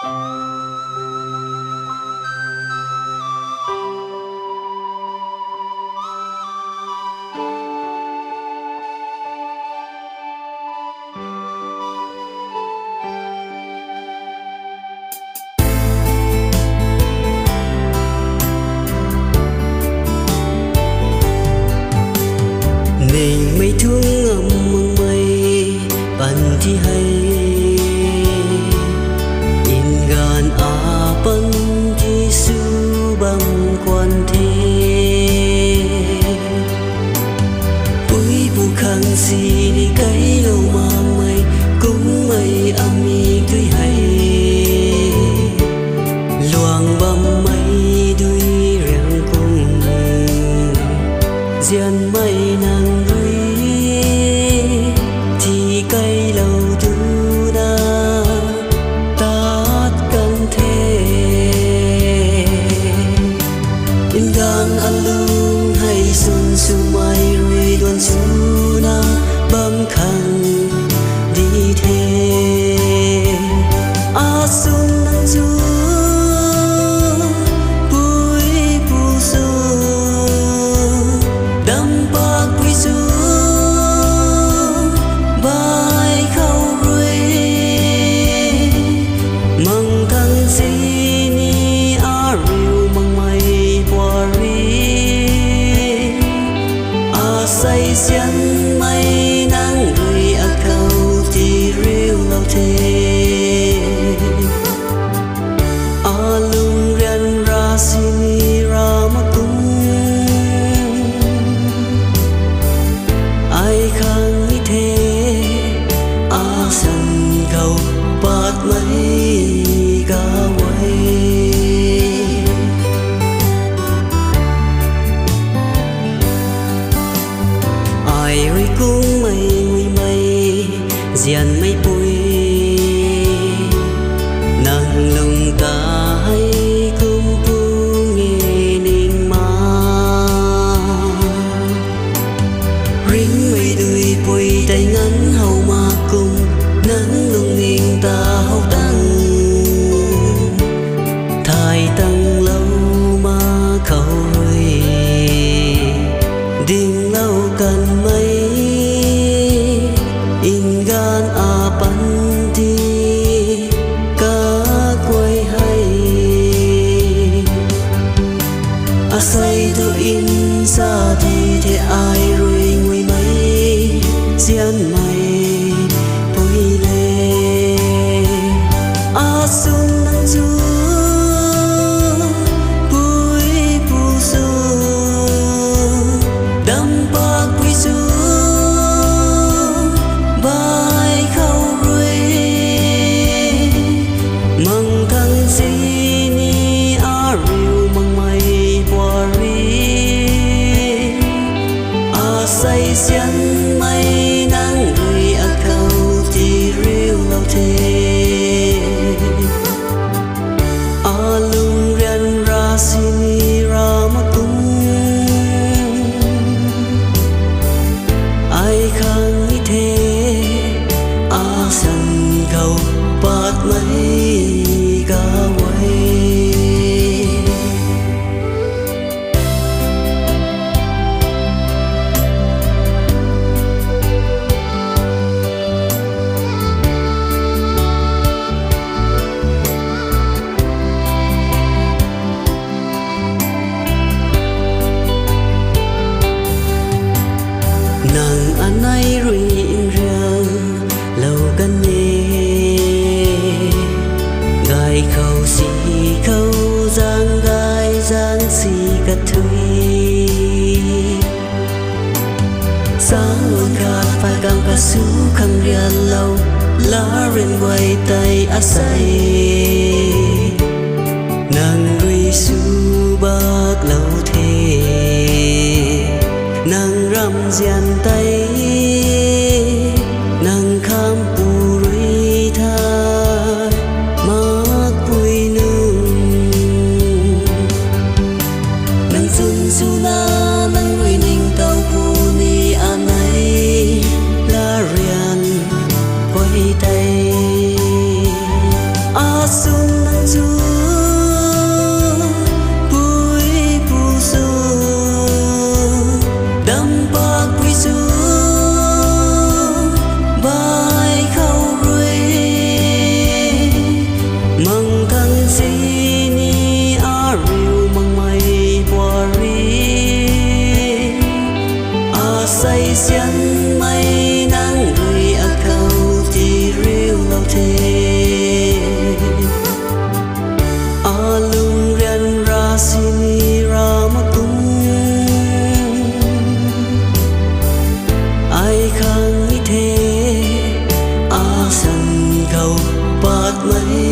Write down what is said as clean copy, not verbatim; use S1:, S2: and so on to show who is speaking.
S1: mình mây thương ngầm mừng mây bàn thi hay in gan a pan thi su băng quan thế ui bu khang si đi cái lâu mà mây cũng mây ami tuy hay luang băm mây đuôi rèn cùng dian mây nàng cây lâu tu na tát căn thế in gang alung hay sun su mai rui đoan su na băng khăn đi thế a sun nang chu bui bu su đam bạc bui su say xiên mây nắng rơi a câu thì rêu lâu thế a lung rian ra sini ra ma tung ai khang như thế a sân cầu bát mây ga quay ai cũng mây nguy mây dian mây bụi nàng lùng ta hay cũng bu nghe ninh ma ring mây đuôi bụi tay ngắn hầu mà cùng nắng lùng ninh ta hậu tăng thay tăng lâu mà khẩu rồi đình lâu cần mây in gan a pan ti ka quay hay a say tu in sa thì thế ai rồi nguy mây dian mây bôi lê a sun nang chu bui bu su đam bạc bui su bài khâu ruồi măng thăng si ni a riu măng mây qua ri a say xiên mây nắng rơi a câu thì riu lâu thế a lung rian ra sini ra ma tung ai khang như thế a sân cầu bát mây ga quay nàng anh ấy rồi in ra lâu gần nhé gai khâu xì khâu giang gai giang xì cắt thuy sáng luôn khát phải cam ca su khăng rian lâu lá ren quay tay a say nàng gửi su bạc lâu thế nàng ram dian tay nàng kham pu rui tha mak pui nung nàng sun su na nàng rui ning tàu pu ni anai la rian quay tay a sun say xiên mây nắng gửi a câu thì riêu lâu thế a lung rian ra sini ra ma tung ai khang thế a san cầu bát mây